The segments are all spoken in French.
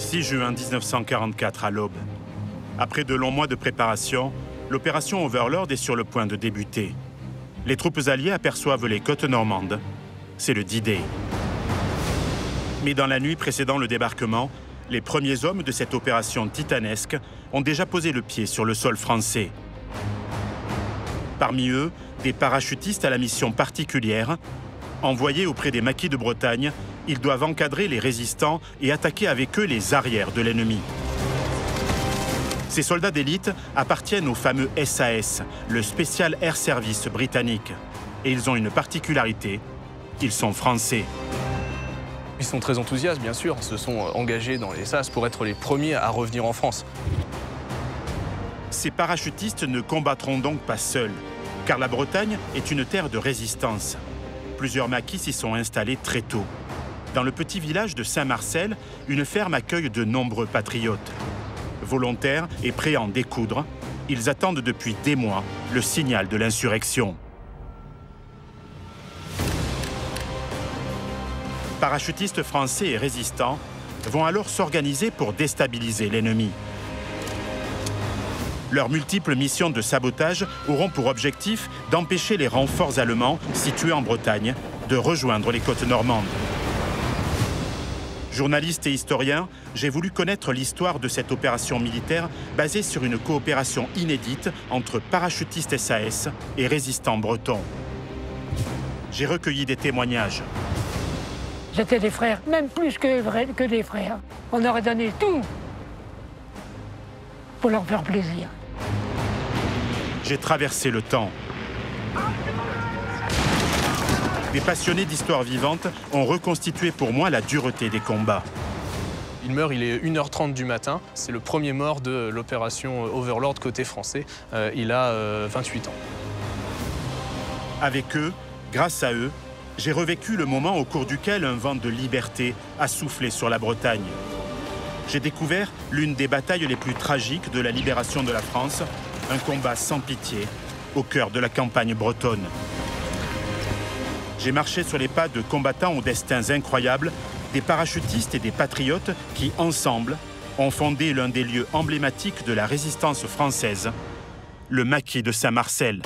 6 juin 1944 à l'aube. Après de longs mois de préparation, l'opération Overlord est sur le point de débuter. Les troupes alliées aperçoivent les côtes normandes. C'est le D-Day. Mais dans la nuit précédant le débarquement, les premiers hommes de cette opération titanesque ont déjà posé le pied sur le sol français. Parmi eux, des parachutistes à la mission particulière. Envoyés auprès des maquis de Bretagne, ils doivent encadrer les résistants et attaquer avec eux les arrières de l'ennemi. Ces soldats d'élite appartiennent au fameux SAS, le Special Air Service britannique. Et ils ont une particularité, ils sont français. Ils sont très enthousiastes, bien sûr, se sont engagés dans les SAS pour être les premiers à revenir en France. Ces parachutistes ne combattront donc pas seuls, car la Bretagne est une terre de résistance. Plusieurs maquis s'y sont installés très tôt. Dans le petit village de Saint-Marcel, une ferme accueille de nombreux patriotes. Volontaires et prêts à en découdre, ils attendent depuis des mois le signal de l'insurrection. Parachutistes français et résistants vont alors s'organiser pour déstabiliser l'ennemi. Leurs multiples missions de sabotage auront pour objectif d'empêcher les renforts allemands situés en Bretagne de rejoindre les côtes normandes. Journaliste et historien, j'ai voulu connaître l'histoire de cette opération militaire basée sur une coopération inédite entre parachutistes SAS et résistants bretons. J'ai recueilli des témoignages. C'était des frères, même plus que des frères. On aurait donné tout pour leur faire plaisir. J'ai traversé le temps. Des passionnés d'histoire vivante ont reconstitué pour moi la dureté des combats. Il meurt, il est 1h30 du matin. C'est le premier mort de l'opération Overlord côté français. Il a 28 ans. Avec eux, grâce à eux, j'ai revécu le moment au cours duquel un vent de liberté a soufflé sur la Bretagne. J'ai découvert l'une des batailles les plus tragiques de la libération de la France, un combat sans pitié au cœur de la campagne bretonne. J'ai marché sur les pas de combattants aux destins incroyables, des parachutistes et des patriotes qui, ensemble, ont fondé l'un des lieux emblématiques de la résistance française, le maquis de Saint-Marcel.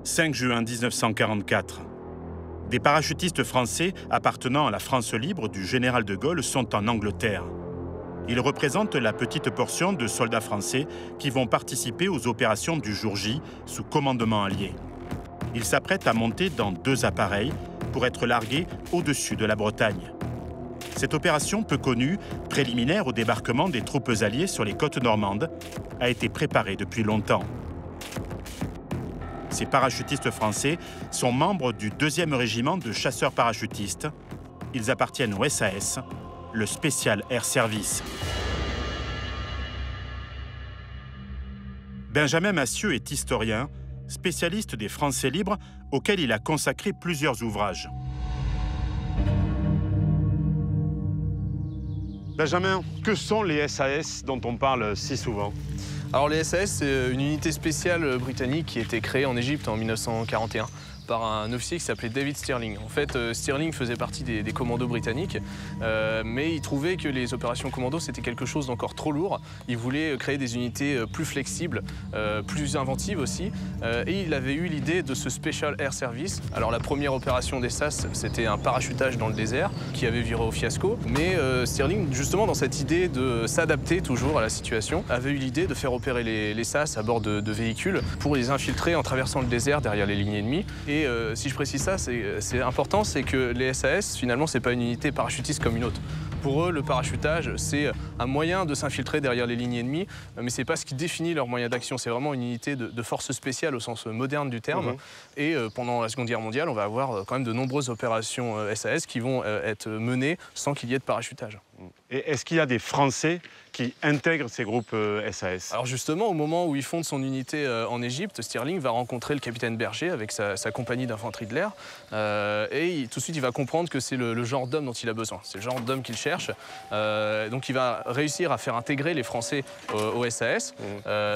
« 5 juin 1944. Des parachutistes français appartenant à la France libre du général de Gaulle sont en Angleterre. Ils représentent la petite portion de soldats français qui vont participer aux opérations du jour J sous commandement allié. Ils s'apprêtent à monter dans 2 appareils pour être largués au-dessus de la Bretagne. Cette opération peu connue, préliminaire au débarquement des troupes alliées sur les côtes normandes, a été préparée depuis longtemps. Ces parachutistes français sont membres du 2e régiment de chasseurs parachutistes. Ils appartiennent au SAS, le Special Air Service. Benjamin Massieu est historien, spécialiste des Français libres, auquel il a consacré plusieurs ouvrages. Benjamin, que sont les SAS dont on parle si souvent ? Alors les SAS, c'est une unité spéciale britannique qui a été créée en Égypte en 1941 par un officier qui s'appelait David Stirling. En fait, Stirling faisait partie des commandos britanniques, mais il trouvait que les opérations commando, c'était quelque chose d'encore trop lourd. Il voulait créer des unités plus flexibles, plus inventives aussi, et il avait eu l'idée de ce Special Air Service. Alors la première opération des SAS, c'était un parachutage dans le désert qui avait viré au fiasco, mais Stirling, justement dans cette idée de s'adapter toujours à la situation, avait eu l'idée de faire opérer les SAS à bord de véhicules pour les infiltrer en traversant le désert derrière les lignes ennemies. Et si je précise ça, c'est important, c'est que les SAS, finalement, c'est pas une unité parachutiste comme une autre. Pour eux, le parachutage, c'est un moyen de s'infiltrer derrière les lignes ennemies, mais c'est pas ce qui définit leur moyen d'action. C'est vraiment une unité de force spéciale au sens moderne du terme. Et pendant la Seconde Guerre mondiale, on va avoir quand même de nombreuses opérations SAS qui vont être menées sans qu'il y ait de parachutage. Et est-ce qu'il y a des Français qui intègre ces groupes SAS? Alors justement, au moment où il fonde son unité en Égypte, Stirling va rencontrer le capitaine Berger avec sa compagnie d'infanterie de l'air. Tout de suite, il va comprendre que c'est le genre d'homme dont il a besoin. C'est le genre d'homme qu'il cherche. Donc il va réussir à faire intégrer les Français au SAS.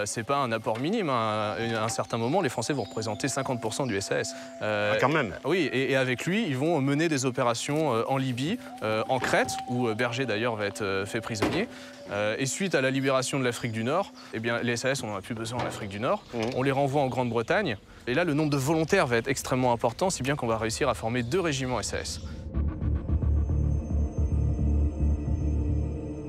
C'est pas un apport minime. À un certain moment, les Français vont représenter 50% du SAS. Quand même. Oui, et avec lui, ils vont mener des opérations en Libye, en Crète, où Berger d'ailleurs va être fait prisonnier. Et suite à la libération de l'Afrique du Nord, eh bien, les SAS, on n'en a plus besoin en Afrique du Nord. On les renvoie en Grande-Bretagne. Et là, le nombre de volontaires va être extrêmement important, si bien qu'on va réussir à former 2 régiments SAS.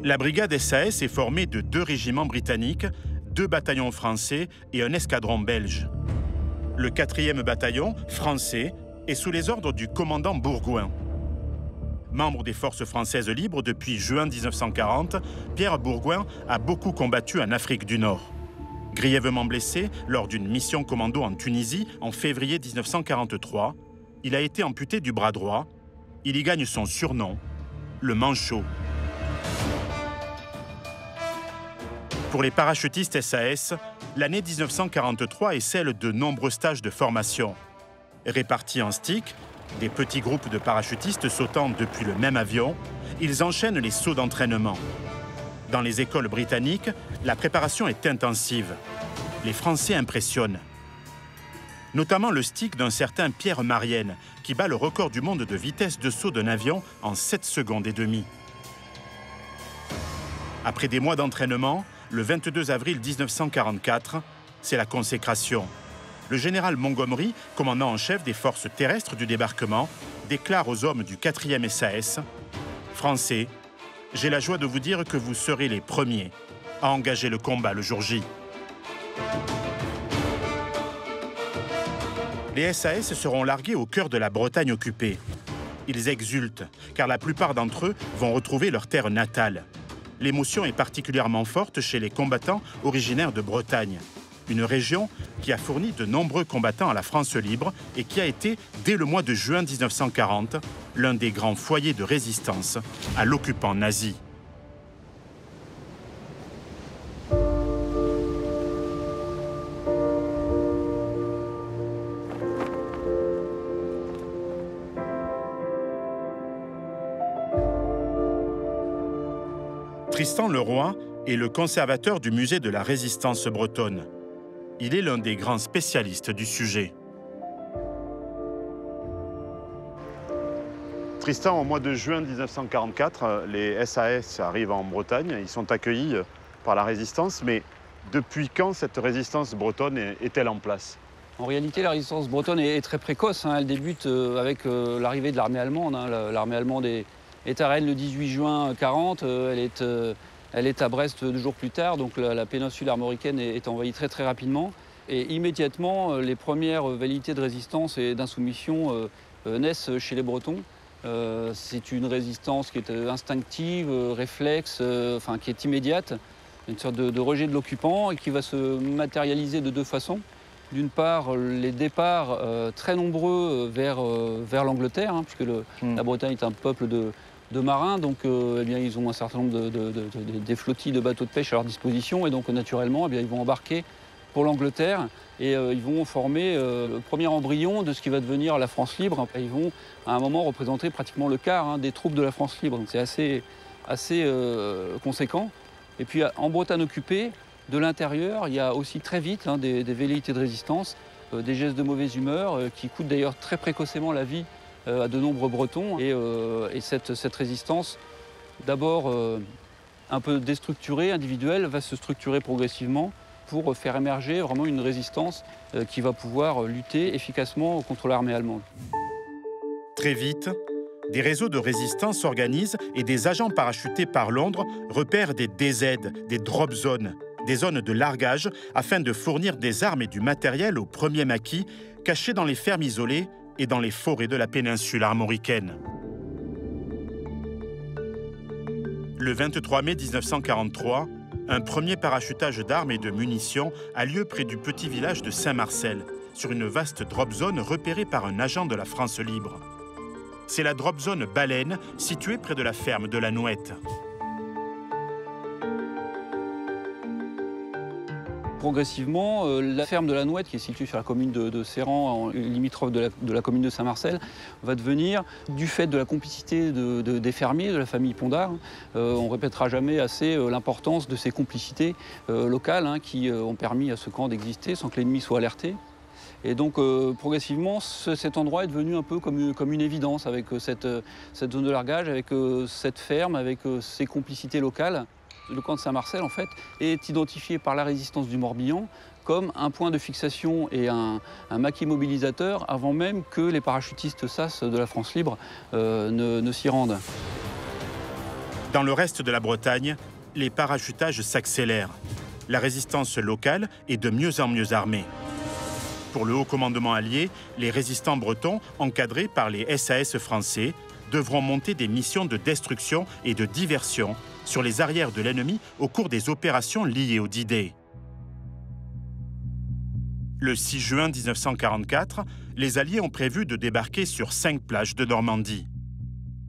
La brigade SAS est formée de 2 régiments britanniques, 2 bataillons français et un escadron belge. Le 4e bataillon, français, est sous les ordres du commandant Bourgoin. Membre des forces françaises libres depuis juin 1940, Pierre Bourgoin a beaucoup combattu en Afrique du Nord. Grièvement blessé lors d'une mission commando en Tunisie en février 1943, il a été amputé du bras droit. Il y gagne son surnom, le Manchot. Pour les parachutistes SAS, l'année 1943 est celle de nombreux stages de formation. Répartis en STIC, des petits groupes de parachutistes sautant depuis le même avion, ils enchaînent les sauts d'entraînement. Dans les écoles britanniques, la préparation est intensive. Les Français impressionnent. Notamment le STIC d'un certain Pierre Marienne, qui bat le record du monde de vitesse de saut d'un avion en 7 secondes et demie. Après des mois d'entraînement, le 22 avril 1944, c'est la consécration. Le général Montgomery, commandant en chef des forces terrestres du débarquement, déclare aux hommes du 4e SAS « Français, j'ai la joie de vous dire que vous serez les premiers à engager le combat le jour J. » Les SAS seront largués au cœur de la Bretagne occupée. Ils exultent, car la plupart d'entre eux vont retrouver leur terre natale. L'émotion est particulièrement forte chez les combattants originaires de Bretagne. Une région qui a fourni de nombreux combattants à la France libre et qui a été, dès le mois de juin 1940, l'un des grands foyers de résistance à l'occupant nazi. Tristan Leroy est le conservateur du musée de la Résistance bretonne. Il est l'un des grands spécialistes du sujet. Tristan, au mois de juin 1944, les SAS arrivent en Bretagne. Ils sont accueillis par la résistance. Mais depuis quand cette résistance bretonne est-elle en place? En réalité, la résistance bretonne est très précoce. Elle débute avec l'arrivée de l'armée allemande. L'armée allemande est à Rennes le 18 juin 1940. Elle est à Brest 2 jours plus tard. Donc la péninsule armoricaine est envahie très rapidement. Et immédiatement, les premières velléités de résistance et d'insoumission naissent chez les Bretons. C'est une résistance qui est instinctive, réflexe, qui est immédiate. Une sorte de rejet de l'occupant et qui va se matérialiser de 2 façons. D'une part, les départs très nombreux vers l'Angleterre, puisque la Bretagne est un peuple de marins, donc ils ont un certain nombre des flottilles de bateaux de pêche à leur disposition, et donc naturellement, ils vont embarquer pour l'Angleterre et ils vont former le premier embryon de ce qui va devenir la France libre. Ils vont à un moment représenter pratiquement le quart des troupes de la France libre, donc c'est assez conséquent. Et puis en Bretagne occupée, de l'intérieur, il y a aussi très vite des velléités de résistance, des gestes de mauvaise humeur qui coûtent d'ailleurs très précocement la vie à de nombreux Bretons. Et cette résistance, d'abord un peu déstructurée, individuelle, va se structurer progressivement pour faire émerger vraiment une résistance qui va pouvoir lutter efficacement contre l'armée allemande. Très vite, des réseaux de résistance s'organisent et des agents parachutés par Londres repèrent des DZ, des drop zones, des zones de largage afin de fournir des armes et du matériel aux premiers maquis cachés dans les fermes isolées et dans les forêts de la péninsule armoricaine. Le 23 mai 1943, un premier parachutage d'armes et de munitions a lieu près du petit village de Saint-Marcel, sur une vaste drop zone repérée par un agent de la France libre. C'est la drop zone Baleine, située près de la ferme de la Nouette. progressivement, la ferme de la Nouette, qui est située sur la commune de Serran, limitrophe de la commune de Saint-Marcel, va devenir, du fait de la complicité des fermiers, de la famille Pondard, on ne répétera jamais assez l'importance de ces complicités locales qui ont permis à ce camp d'exister sans que l'ennemi soit alerté. Et donc progressivement, cet endroit est devenu un peu comme une évidence avec cette zone de largage, avec cette ferme, avec ces complicités locales. Le camp de Saint-Marcel, en fait, est identifié par la résistance du Morbihan comme un point de fixation et un maquis mobilisateur avant même que les parachutistes SAS de la France libre ne s'y rendent. Dans le reste de la Bretagne, les parachutages s'accélèrent. La résistance locale est de mieux en mieux armée. Pour le haut commandement allié, les résistants bretons, encadrés par les SAS français, devront monter des missions de destruction et de diversion sur les arrières de l'ennemi au cours des opérations liées au D-Day. Le 6 juin 1944, les Alliés ont prévu de débarquer sur 5 plages de Normandie.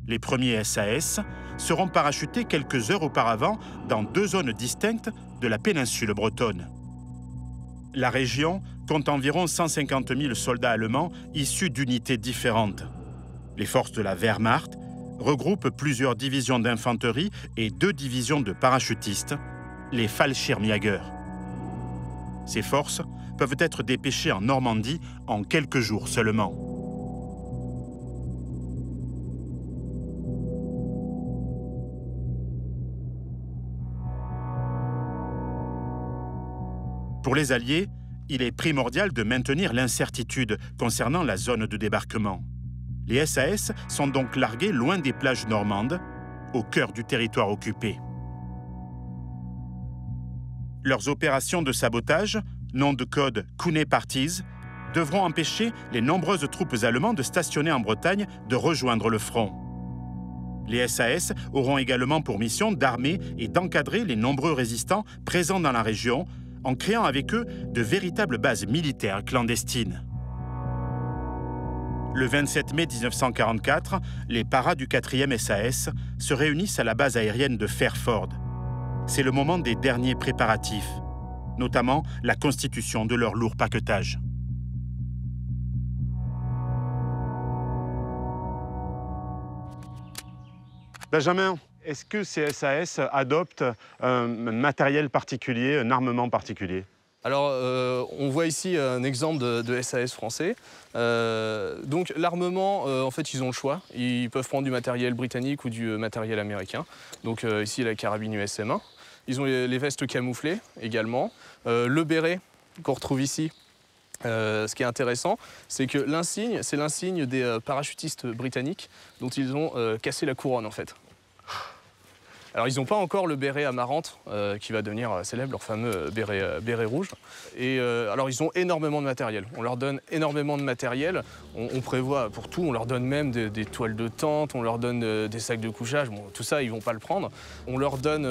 Les premiers SAS seront parachutés quelques heures auparavant dans 2 zones distinctes de la péninsule bretonne. La région compte environ 150 000 soldats allemands issus d'unités différentes. Les forces de la Wehrmacht regroupent plusieurs divisions d'infanterie et 2 divisions de parachutistes, les Fallschirmjäger. Ces forces peuvent être dépêchées en Normandie en quelques jours seulement. Pour les Alliés, il est primordial de maintenir l'incertitude concernant la zone de débarquement. Les SAS sont donc largués loin des plages normandes, au cœur du territoire occupé. Leurs opérations de sabotage, nom de code Kune Parties, devront empêcher les nombreuses troupes allemandes stationnées en Bretagne de rejoindre le front. Les SAS auront également pour mission d'armer et d'encadrer les nombreux résistants présents dans la région, en créant avec eux de véritables bases militaires clandestines. Le 27 mai 1944, les paras du 4e SAS se réunissent à la base aérienne de Fairford. C'est le moment des derniers préparatifs, notamment la constitution de leur lourd paquetage. Benjamin, est-ce que ces SAS adoptent un matériel particulier, un armement particulier? Alors, on voit ici un exemple de SAS français. Donc, l'armement, en fait, ils ont le choix. Ils peuvent prendre du matériel britannique ou du matériel américain. Donc, ici, la carabine USM-1. Ils ont les vestes camouflées également. Le béret qu'on retrouve ici. Ce qui est intéressant, c'est que l'insigne, c'est l'insigne des parachutistes britanniques dont ils ont cassé la couronne, en fait. Alors, ils n'ont pas encore le béret amarante qui va devenir célèbre, leur fameux béret rouge. Et alors, ils ont énormément de matériel. On leur donne énormément de matériel. On prévoit pour tout. On leur donne même des toiles de tente, on leur donne des sacs de couchage. Bon, tout ça, ils ne vont pas le prendre. On leur donne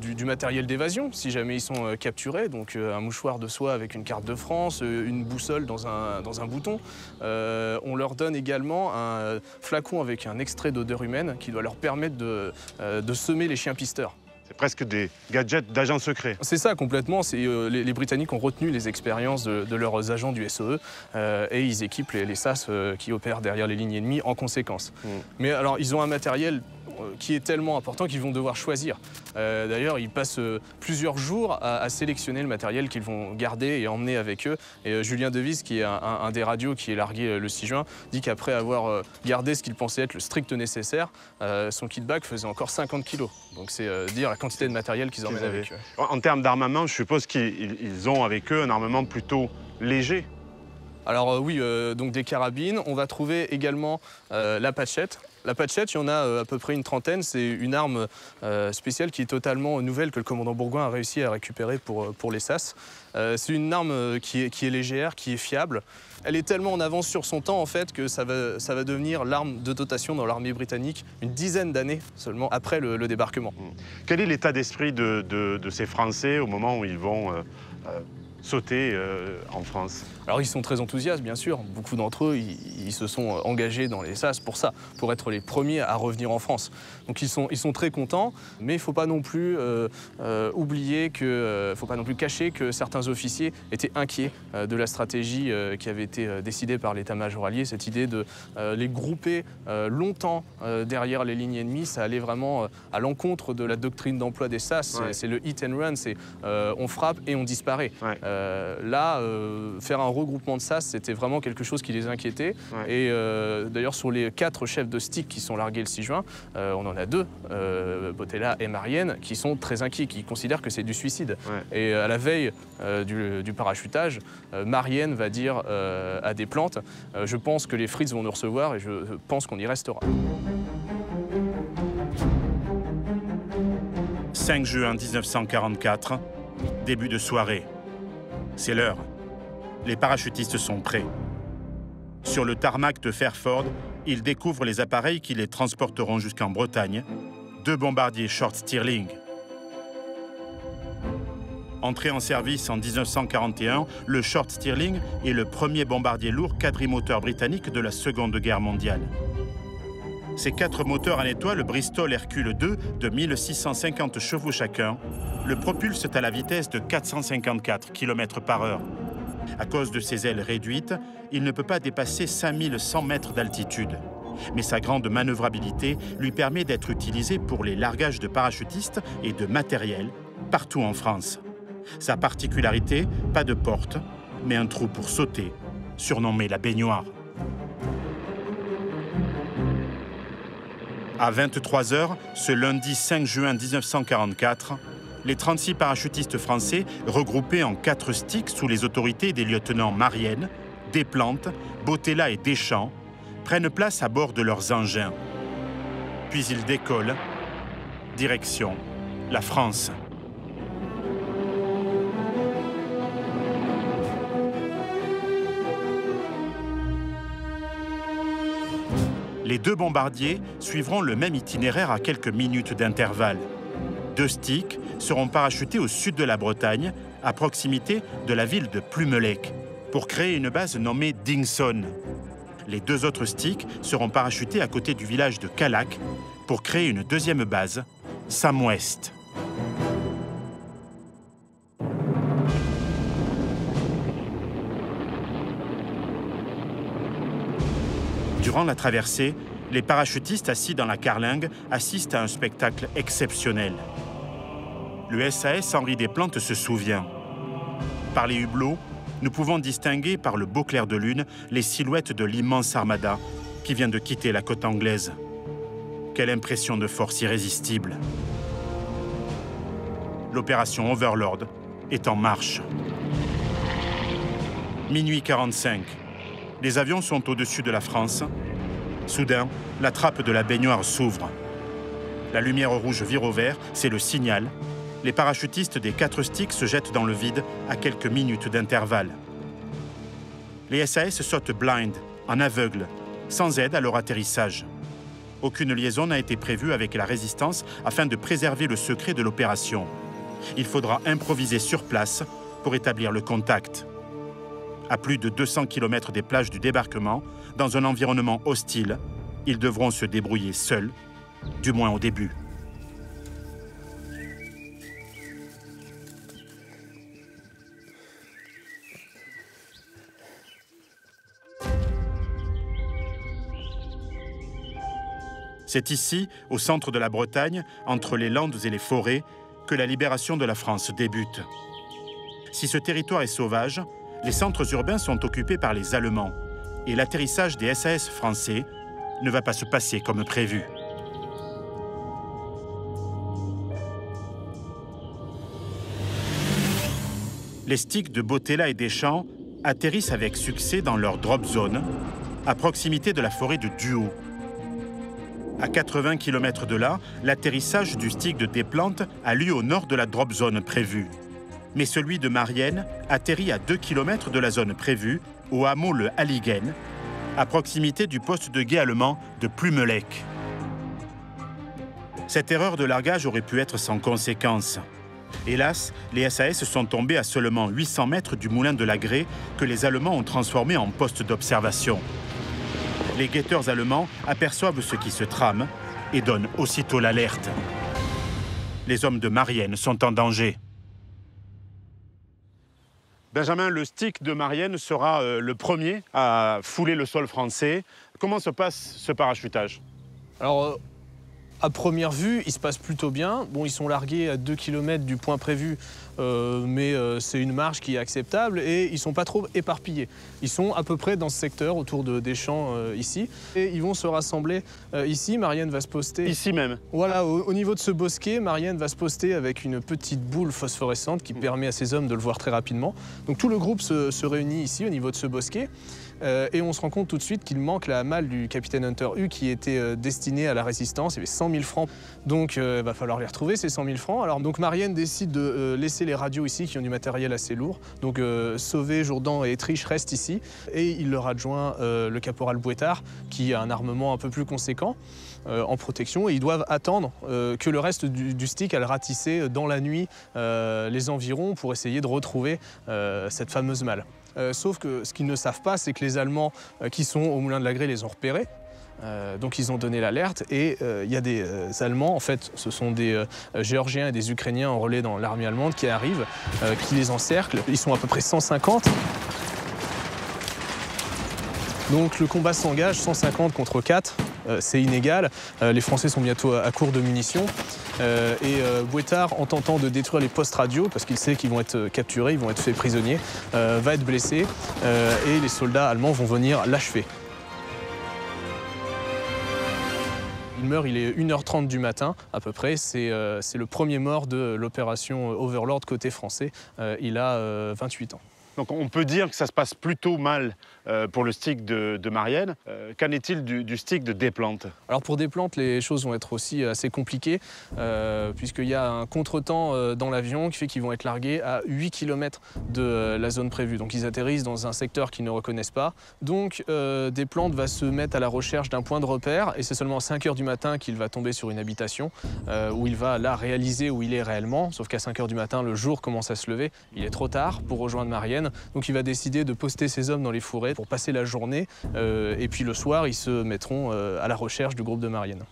du matériel d'évasion, si jamais ils sont capturés. Donc, un mouchoir de soie avec une carte de France, une boussole dans un bouton. On leur donne également un flacon avec un extrait d'odeur humaine qui doit leur permettre de semer les chiens pisteurs. C'est presque des gadgets d'agents secrets. C'est ça, complètement. Les Britanniques ont retenu les expériences de leurs agents du SEE et ils équipent les SAS qui opèrent derrière les lignes ennemies en conséquence. Mais alors, ils ont un matériel qui est tellement important qu'ils vont devoir choisir. D'ailleurs, ils passent plusieurs jours à sélectionner le matériel qu'ils vont garder et emmener avec eux. Et Julien Devise, qui est un des radios qui est largué le 6 juin, dit qu'après avoir gardé ce qu'il pensait être le strict nécessaire, son kit-bag faisait encore 50 kilos. Donc c'est dire la quantité de matériel qu'ils emmènent avec eux. En termes d'armement, je suppose qu'ils ont avec eux un armement plutôt léger. Alors oui, donc des carabines. On va trouver également la patchette. La patchette, il y en a à peu près une trentaine. C'est une arme spéciale qui est totalement nouvelle que le commandant Bourgoin a réussi à récupérer pour les SAS. C'est une arme qui est légère, qui est fiable. Elle est tellement en avance sur son temps en fait que ça va devenir l'arme de dotation dans l'armée britannique une dizaine d'années seulement après le débarquement. Quel est l'état d'esprit de ces Français au moment où ils vont sauter en France? Alors ils sont très enthousiastes, bien sûr. Beaucoup d'entre eux, ils se sont engagés dans les SAS pour ça, pour être les premiers à revenir en France. Donc ils sont très contents, mais il ne faut pas non plus oublier faut pas non plus cacher que certains officiers étaient inquiets de la stratégie qui avait été décidée par l'état-major allié. Cette idée de les grouper longtemps derrière les lignes ennemies, ça allait vraiment à l'encontre de la doctrine d'emploi des SAS. Ouais. C'est le hit and run, c'est on frappe et on disparaît. Ouais. Là, faire un regroupement de SAS, c'était vraiment quelque chose qui les inquiétait. Ouais. Et d'ailleurs, sur les 4 chefs de stick qui sont largués le 6 juin, on en a 2, Botella et Marienne, qui sont très inquiets, qui considèrent que c'est du suicide. Ouais. Et à la veille du parachutage, Marienne va dire à Desplantes, je pense que les Fritz vont nous recevoir et je pense qu'on y restera. 5 juin 1944, début de soirée. C'est l'heure. Les parachutistes sont prêts. Sur le tarmac de Fairford, ils découvrent les appareils qui les transporteront jusqu'en Bretagne, 2 bombardiers Short Stirling. Entré en service en 1941, le Short Stirling est le premier bombardier lourd quadrimoteur britannique de la Seconde Guerre mondiale. Ces 4 moteurs en étoile Bristol Hercule II de 1650 chevaux chacun le propulsent à la vitesse de 454 km/h. À cause de ses ailes réduites, il ne peut pas dépasser 5100 mètres d'altitude. Mais sa grande manœuvrabilité lui permet d'être utilisé pour les largages de parachutistes et de matériel partout en France. Sa particularité, pas de porte, mais un trou pour sauter, surnommé la baignoire. À 23 h, ce lundi 5 juin 1944, les 36 parachutistes français, regroupés en 4 sticks sous les autorités des lieutenants Marienne, Desplantes, Botella et Deschamps, prennent place à bord de leurs engins. Puis ils décollent, direction la France. Les 2 bombardiers suivront le même itinéraire à quelques minutes d'intervalle. 2 sticks seront parachutés au sud de la Bretagne, à proximité de la ville de Plumelec, pour créer une base nommée Dingson. Les 2 autres sticks seront parachutés à côté du village de Callac, pour créer une deuxième base, Sam West. Durant la traversée, les parachutistes assis dans la carlingue assistent à un spectacle exceptionnel. Le SAS Henri Desplantes se souvient. Par les hublots, nous pouvons distinguer par le beau clair de lune les silhouettes de l'immense armada qui vient de quitter la côte anglaise. Quelle impression de force irrésistible! L'opération Overlord est en marche. Minuit 45. Les avions sont au-dessus de la France. Soudain, la trappe de la baignoire s'ouvre. La lumière rouge vire au vert, c'est le signal. Les parachutistes des 4 sticks se jettent dans le vide à quelques minutes d'intervalle. Les SAS sautent blind, en aveugle, sans aide à leur atterrissage. Aucune liaison n'a été prévue avec la résistance afin de préserver le secret de l'opération. Il faudra improviser sur place pour établir le contact. À plus de 200 km des plages du débarquement, dans un environnement hostile, ils devront se débrouiller seuls, du moins au début. C'est ici, au centre de la Bretagne, entre les landes et les forêts, que la libération de la France débute. Si ce territoire est sauvage, les centres urbains sont occupés par les Allemands et l'atterrissage des SAS français ne va pas se passer comme prévu. Les sticks de Botella et Deschamps atterrissent avec succès dans leur drop zone, à proximité de la forêt de Duhaut. À 80 km de là, l'atterrissage du stick de Desplantes a lieu au nord de la drop zone prévue. Mais celui de Marienne atterrit à 2 km de la zone prévue, au hameau Le Halligen, à proximité du poste de guet allemand de Plumelec. Cette erreur de largage aurait pu être sans conséquence. Hélas, les SAS sont tombés à seulement 800 mètres du moulin de la Grée que les Allemands ont transformé en poste d'observation. Les guetteurs allemands aperçoivent ce qui se trame et donnent aussitôt l'alerte. Les hommes de Marienne sont en danger. Benjamin, le stick de Marienne sera le premier à fouler le sol français. Comment se passe ce parachutage? Alors, à première vue, il se passe plutôt bien. Bon, ils sont largués à 2 km du point prévu, mais c'est une marge qui est acceptable et ils ne sont pas trop éparpillés. Ils sont à peu près dans ce secteur, autour des champs ici. Et ils vont se rassembler ici. Marienne va se poster... Ici même? Voilà, au niveau de ce bosquet, Marienne va se poster avec une petite boule phosphorescente qui permet à ces hommes de le voir très rapidement. Donc tout le groupe se réunit ici, au niveau de ce bosquet. Et on se rend compte tout de suite qu'il manque la malle du capitaine Hunter Hughes qui était destinée à la résistance. Il y avait 100 000 francs, donc il va falloir les retrouver, ces 100 000 francs. Alors donc Marienne décide de laisser les radios ici qui ont du matériel assez lourd. Donc Sauvé, Jourdan et Étriche restent ici et il leur adjoint le caporal Bouétard qui a un armement un peu plus conséquent en protection et ils doivent attendre que le reste du stick aille ratisser dans la nuit les environs pour essayer de retrouver cette fameuse malle. Sauf que ce qu'ils ne savent pas, c'est que les Allemands qui sont au Moulin de la Grée les ont repérés. Donc ils ont donné l'alerte et il y a des Allemands, en fait ce sont des Géorgiens et des Ukrainiens en relais dans l'armée allemande qui arrivent, qui les encerclent. Ils sont à peu près 150. Donc le combat s'engage, 150 contre 4, c'est inégal. Les Français sont bientôt à court de munitions. Et Bouétard, en tentant de détruire les postes radio, parce qu'il sait qu'ils vont être capturés, ils vont être faits prisonniers, va être blessé et les soldats allemands vont venir l'achever. Il meurt, il est 1h30 du matin à peu près, c'est le premier mort de l'opération Overlord côté français, il a 28 ans. Donc on peut dire que ça se passe plutôt mal pour le stick de Marienne. Qu'en est-il du stick de Desplante? Alors pour Desplante, les choses vont être aussi assez compliquées puisqu'il y a un contretemps dans l'avion qui fait qu'ils vont être largués à 8 km de la zone prévue. Donc ils atterrissent dans un secteur qu'ils ne reconnaissent pas. Donc Desplante va se mettre à la recherche d'un point de repère et c'est seulement à 5 h du matin qu'il va tomber sur une habitation où il va là réaliser où il est réellement. Sauf qu'à 5 h du matin, le jour commence à se lever. Il est trop tard pour rejoindre Marienne. Donc il va décider de poster ses hommes dans les fourrés pour passer la journée et puis le soir ils se mettront à la recherche du groupe de Marienne.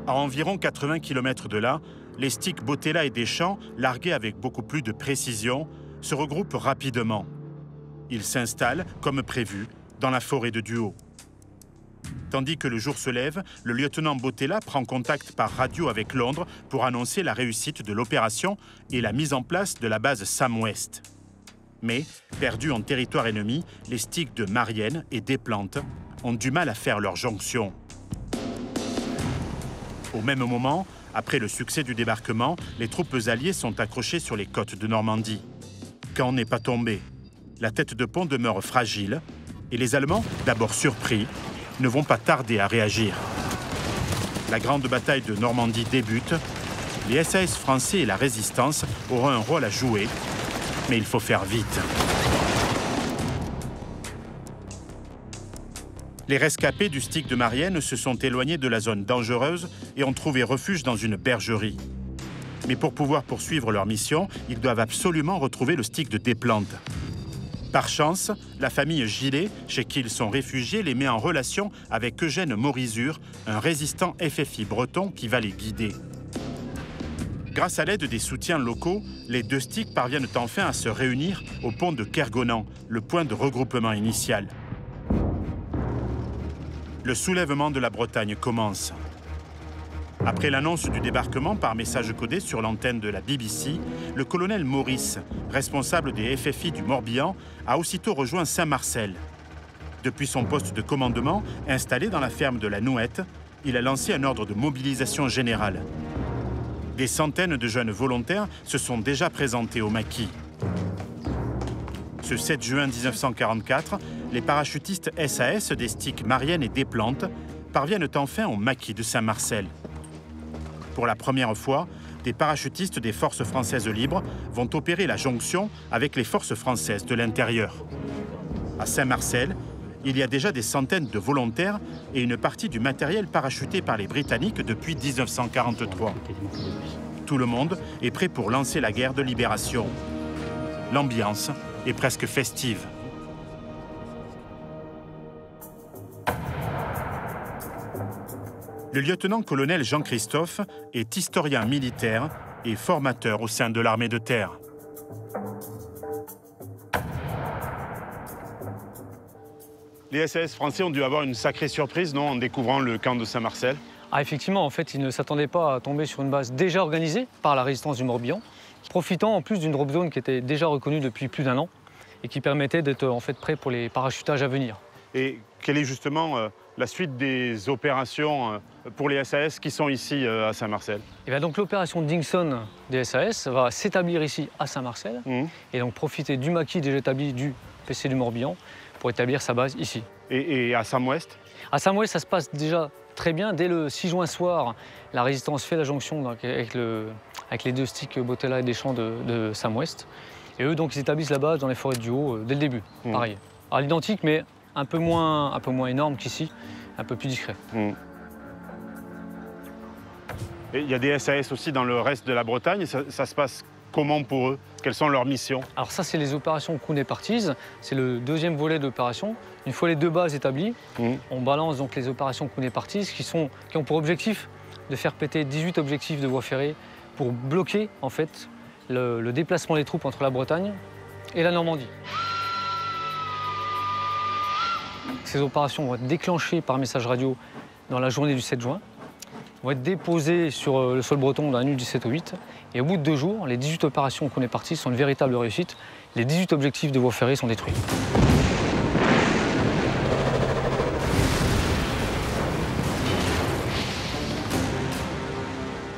À environ 80 km de là, les sticks Bottella et Deschamps, largués avec beaucoup plus de précision, se regroupent rapidement. Ils s'installent, comme prévu, dans la forêt de Duhaut. Tandis que le jour se lève, le lieutenant Bottella prend contact par radio avec Londres pour annoncer la réussite de l'opération et la mise en place de la base Sam West. Mais, perdus en territoire ennemi, les sticks de Marienne et Desplante ont du mal à faire leur jonction. Au même moment, après le succès du débarquement, les troupes alliées sont accrochées sur les côtes de Normandie. Caen n'est pas tombé. La tête de pont demeure fragile et les Allemands, d'abord surpris, ne vont pas tarder à réagir. La grande bataille de Normandie débute. Les SAS français et la résistance auront un rôle à jouer, mais il faut faire vite. Les rescapés du stick de Marienne se sont éloignés de la zone dangereuse et ont trouvé refuge dans une bergerie. Mais pour pouvoir poursuivre leur mission, ils doivent absolument retrouver le stick de Desplante. Par chance, la famille Gillet, chez qui ils sont réfugiés, les met en relation avec Eugène Morizur, un résistant FFI breton qui va les guider. Grâce à l'aide des soutiens locaux, les deux sticks parviennent enfin à se réunir au pont de Kergonan, le point de regroupement initial. Le soulèvement de la Bretagne commence. Après l'annonce du débarquement par message codé sur l'antenne de la BBC, le colonel Maurice, responsable des FFI du Morbihan, a aussitôt rejoint Saint-Marcel. Depuis son poste de commandement, installé dans la ferme de la Nouette, il a lancé un ordre de mobilisation générale. Des centaines de jeunes volontaires se sont déjà présentés au maquis. Ce 7 juin 1944, les parachutistes SAS des sticks Marienne et Desplante parviennent enfin au maquis de Saint-Marcel. Pour la première fois, des parachutistes des forces françaises libres vont opérer la jonction avec les forces françaises de l'intérieur. À Saint-Marcel, il y a déjà des centaines de volontaires et une partie du matériel parachuté par les Britanniques depuis 1943. Tout le monde est prêt pour lancer la guerre de libération. L'ambiance est presque festive. Le lieutenant-colonel Jean-Christophe est historien militaire et formateur au sein de l'armée de terre. Les SAS français ont dû avoir une sacrée surprise, non, en découvrant le camp de Saint-Marcel? Ah, effectivement, en fait, ils ne s'attendaient pas à tomber sur une base déjà organisée par la résistance du Morbihan, profitant en plus d'une drop zone qui était déjà reconnue depuis plus d'1 an et qui permettait d'être en fait prêt pour les parachutages à venir. Et quelle est justement la suite des opérations pour les SAS qui sont ici à Saint-Marcel? Et bien donc l'opération Dingson des SAS va s'établir ici à Saint-Marcel et donc profiter du maquis déjà établi du PC du Morbihan pour établir sa base ici. Et à Sam-Ouest? À Sam-Ouest, ça se passe déjà très bien. Dès le 6 juin soir, la résistance fait la jonction donc, avec les deux sticks Botella et Deschamps de Sam-Ouest. Et eux, donc, ils établissent la base dans les forêts du Haut dès le début, pareil. À l'identique, mais un peu moins énorme qu'ici, un peu plus discret. Et il y a des SAS aussi dans le reste de la Bretagne. Ça se passe comment pour eux? Quelles sont leurs missions? Alors ça, c'est les opérations Kuhne Parties. C'est le deuxième volet d'opération. Une fois les deux bases établies, on balance donc les opérations Kuhne Parties qui ont pour objectif de faire péter 18 objectifs de voie ferrée pour bloquer en fait le déplacement des troupes entre la Bretagne et la Normandie. Ces opérations vont être déclenchées par message radio dans la journée du 7 juin. Vont être déposées sur le sol breton dans la nuit du 7 au 8. Et au bout de 2 jours, les 18 opérations qu'on est parties sont une véritable réussite. Les 18 objectifs de voie ferrée sont détruits.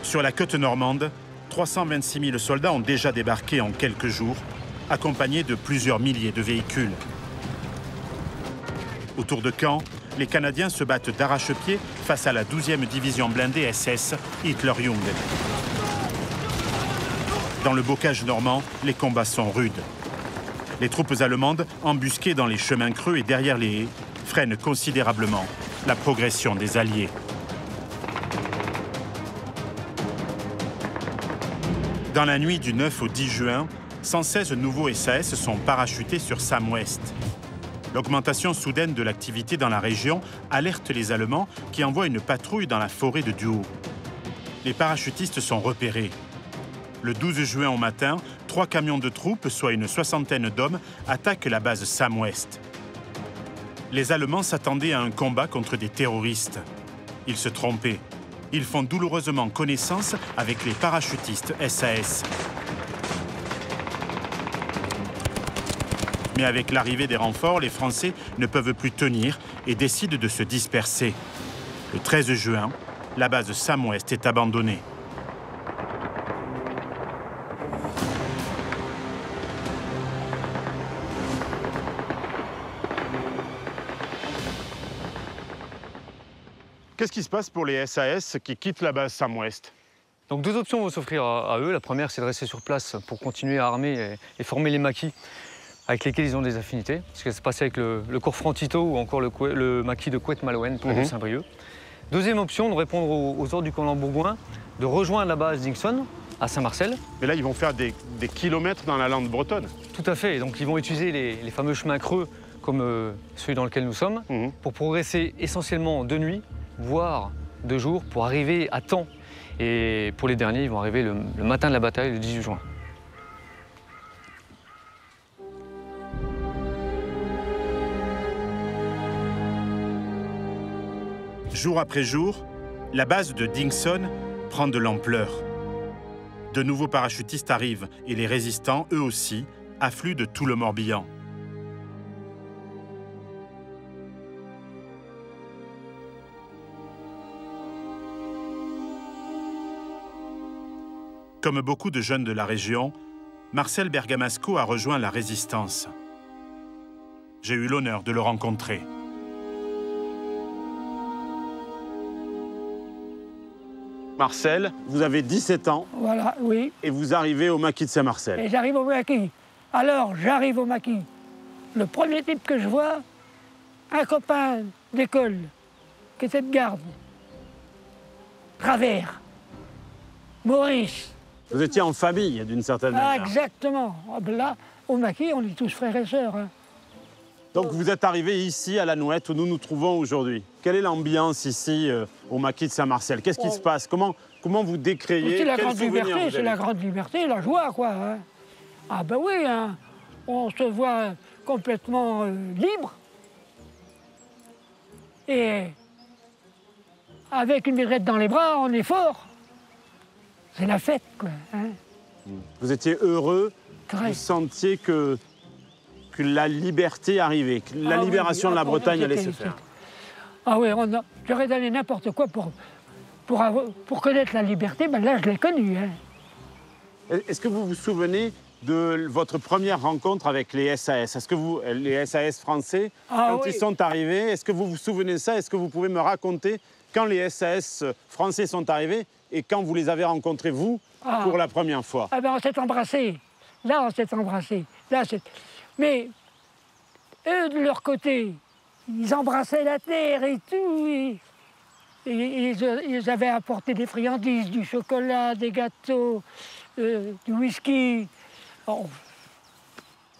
Sur la côte normande, 326 000 soldats ont déjà débarqué en quelques jours, accompagnés de plusieurs milliers de véhicules. Autour de Caen, les Canadiens se battent d'arrache-pied face à la 12e division blindée SS Hitler-Jugend. Dans le bocage normand, les combats sont rudes. Les troupes allemandes, embusquées dans les chemins creux et derrière les haies, freinent considérablement la progression des Alliés. Dans la nuit du 9 au 10 juin, 116 nouveaux SAS sont parachutés sur Sam-Ouest. L'augmentation soudaine de l'activité dans la région alerte les Allemands qui envoient une patrouille dans la forêt de Duhaut. Les parachutistes sont repérés. Le 12 juin au matin, 3 camions de troupes, soit une soixantaine d'hommes, attaquent la base Sam-Ouest. Les Allemands s'attendaient à un combat contre des terroristes. Ils se trompaient. Ils font douloureusement connaissance avec les parachutistes SAS. Mais avec l'arrivée des renforts, les Français ne peuvent plus tenir et décident de se disperser. Le 13 juin, la base Sam-Ouest est abandonnée. Qu'est-ce qui se passe pour les SAS qui quittent la base Sam-Ouest? Donc 2 options vont s'offrir à eux. La première, c'est de rester sur place pour continuer à armer et former les maquis avec lesquels ils ont des affinités. Ce qui va se passer avec le corps Franc-Tito ou encore le maquis de Couette-Malouenne, près de Saint-Brieuc. Deuxième option, de répondre aux ordres du commandant Bourgoin, de rejoindre la base Dingson à Saint-Marcel. Mais là, ils vont faire des kilomètres dans la lande bretonne. Tout à fait. Et donc ils vont utiliser les fameux chemins creux comme celui dans lequel nous sommes pour progresser essentiellement de nuit, voire de jour, pour arriver à temps. Et pour les derniers, ils vont arriver le matin de la bataille, le 18 juin. Jour après jour, la base de Dingson prend de l'ampleur. De nouveaux parachutistes arrivent et les résistants, eux aussi, affluent de tout le Morbihan. Comme beaucoup de jeunes de la région, Marcel Bergamasco a rejoint la Résistance. J'ai eu l'honneur de le rencontrer. Marcel, vous avez 17 ans. Voilà, oui. Et vous arrivez au maquis de Saint-Marcel. Et j'arrive au maquis. Alors, j'arrive au maquis. Le premier type que je vois, un copain d'école qui était de garde, Travers, Maurice. Vous étiez en famille, d'une certaine Ah, manière. exactement. Ah, ben là, au maquis, on est tous frères et sœurs. Hein. Donc vous êtes arrivé ici, à la Nouette, où nous nous trouvons aujourd'hui. Quelle est l'ambiance ici, au maquis de Saint-Marcel? Qu'est-ce qui se passe? Comment vous décriez? C'est la Quel grande souvenir liberté, vous c'est avez? la grande liberté, la joie, quoi. Hein. Ah ben oui, hein. On se voit complètement libre. Et avec une migrette dans les bras, on est fort. C'est la fête, quoi. Hein. Vous étiez heureux, Très. vous sentiez que la liberté arrivait, que la Ah oui, libération oui, de la pour nous, Bretagne allait se c'était- faire. Ah oui, j'aurais donné n'importe quoi pour connaître la liberté, ben là, je l'ai connue. Hein. Est-ce que vous vous souvenez de votre première rencontre avec les SAS? Est-ce que les SAS français, Ah quand oui. ils sont arrivés, est-ce que vous vous souvenez de ça? Est-ce que vous pouvez me raconter quand les SAS français sont arrivés et quand vous les avez rencontrés, vous, Ah. pour la première fois? Ah ben on s'est embrassés. Là, on s'est embrassés. Là, mais eux, de leur côté, ils embrassaient la terre et tout. Ils avaient apporté des friandises, du chocolat, des gâteaux, du whisky. Oh,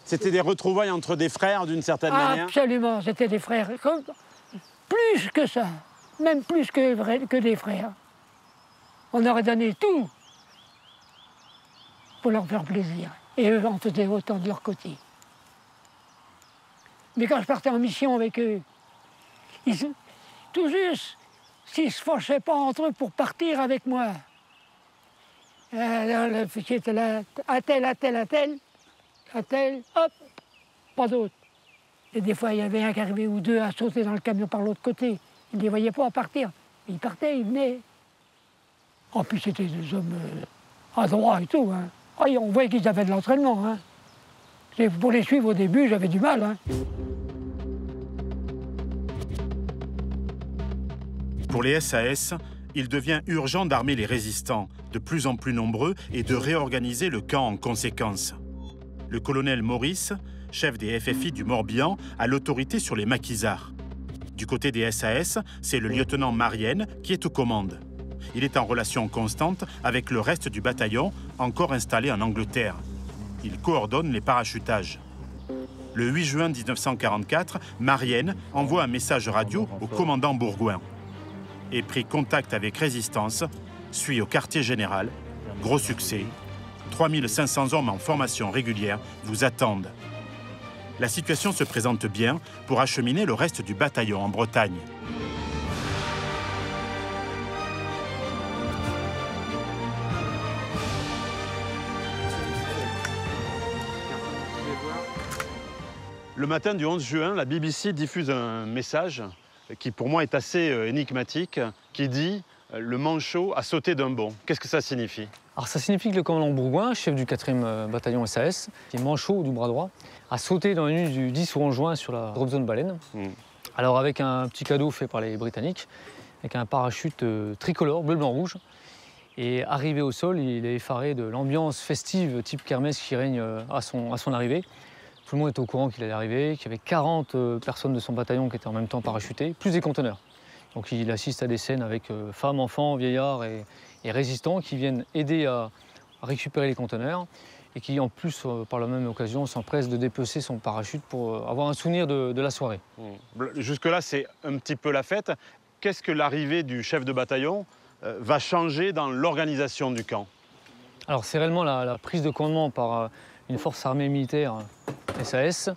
C'était des retrouvailles entre des frères, d'une certaine manière? absolument, c'était des frères. Plus que ça, même plus que des frères. On aurait donné tout pour leur faire plaisir. Et eux en faisaient autant de leur côté. Mais quand je partais en mission avec eux, tout juste, s'ils ne se fâchaient pas entre eux pour partir avec moi. Le fichier était là, un tel, hop, pas d'autre. Et des fois, il y avait un qui arrivait ou deux à sauter dans le camion par l'autre côté. Ils ne les voyaient pas partir. Ils partaient, ils venaient. En plus, c'était des hommes adroits et tout. Hein. Ah, on voyait qu'ils avaient de l'entraînement. Hein. Pour les suivre au début, j'avais du mal. Hein. Pour les SAS, il devient urgent d'armer les résistants, de plus en plus nombreux, et de réorganiser le camp en conséquence. Le colonel Maurice, chef des FFI du Morbihan, a l'autorité sur les maquisards. Du côté des SAS, c'est le lieutenant Marienne qui est aux commandes. Il est en relation constante avec le reste du bataillon, encore installé en Angleterre. Il coordonne les parachutages. Le 8 juin 1944, Marienne envoie un message radio au commandant Bourgoin. Et pris contact avec Résistance, suit au quartier général. Gros succès. 3500 hommes en formation régulière vous attendent. La situation se présente bien pour acheminer le reste du bataillon en Bretagne. Le matin du 11 juin, la BBC diffuse un message qui pour moi est assez énigmatique, qui dit « Le manchot a sauté d'un bond ». Qu'est-ce que ça signifie? Alors ça signifie que le commandant Bourgoin, chef du 4e bataillon SAS, qui est manchot du bras droit, a sauté dans la nuit du 10 au 11 juin sur la drop zone Baleine. Alors avec un petit cadeau fait par les Britanniques, avec un parachute tricolore, bleu, blanc, rouge. Et arrivé au sol, il est effaré de l'ambiance festive type kermesse qui règne à son arrivée. Tout le monde était au courant qu'il allait arriver, qu'il y avait 40 personnes de son bataillon qui étaient en même temps parachutées, plus des conteneurs. Donc il assiste à des scènes avec femmes, enfants, vieillards et résistants qui viennent aider à récupérer les conteneurs et qui en plus, par la même occasion, s'empressent de dépecer son parachute pour avoir un souvenir de la soirée. Jusque-là, c'est un petit peu la fête. Qu'est-ce que l'arrivée du chef de bataillon va changer dans l'organisation du camp? Alors c'est réellement la prise de commandement par une force armée militaire SAS.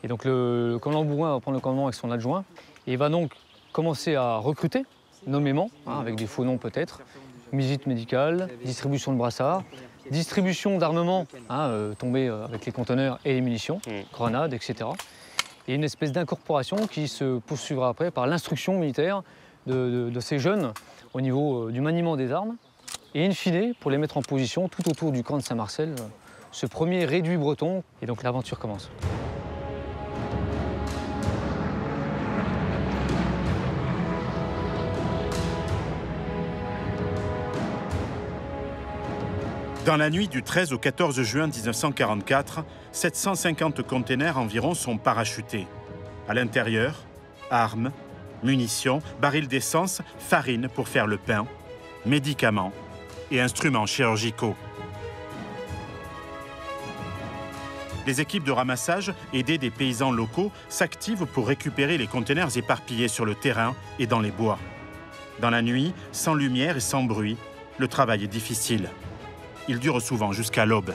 Et donc le commandant Bourgoin va prendre le commandement avec son adjoint. Et il va donc commencer à recruter, nommément, avec des faux noms peut-être, visite médicale, distribution de brassards, distribution d'armement, tombé avec les conteneurs et les munitions, grenades, etc. Et une espèce d'incorporation qui se poursuivra après par l'instruction militaire de ces jeunes au niveau du maniement des armes. Et in fine, pour les mettre en position tout autour du camp de Saint-Marcel, ce premier réduit breton. Et donc l'aventure commence. Dans la nuit du 13 au 14 juin 1944, 750 containers environ sont parachutés. À l'intérieur, armes, munitions, barils d'essence, farine pour faire le pain, médicaments et instruments chirurgicaux. Les équipes de ramassage, aidées des paysans locaux, s'activent pour récupérer les conteneurs éparpillés sur le terrain et dans les bois. Dans la nuit, sans lumière et sans bruit, le travail est difficile. Il dure souvent jusqu'à l'aube.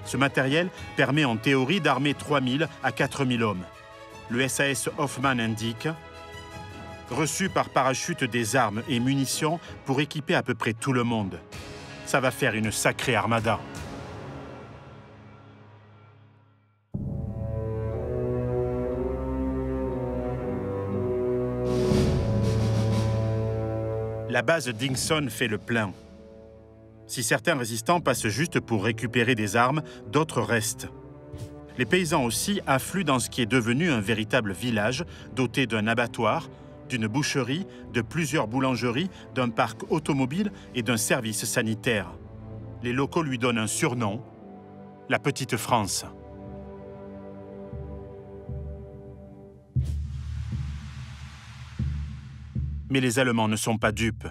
Ce matériel permet en théorie d'armer 3000 à 4000 hommes. Le SAS Hoffmann indique « Reçu par parachute des armes et munitions pour équiper à peu près tout le monde. Ça va faire une sacrée armada. » La base Dingson fait le plein. Si certains résistants passent juste pour récupérer des armes, d'autres restent. Les paysans aussi affluent dans ce qui est devenu un véritable village, doté d'un abattoir, d'une boucherie, de plusieurs boulangeries, d'un parc automobile et d'un service sanitaire. Les locaux lui donnent un surnom, la Petite France. Mais les Allemands ne sont pas dupes.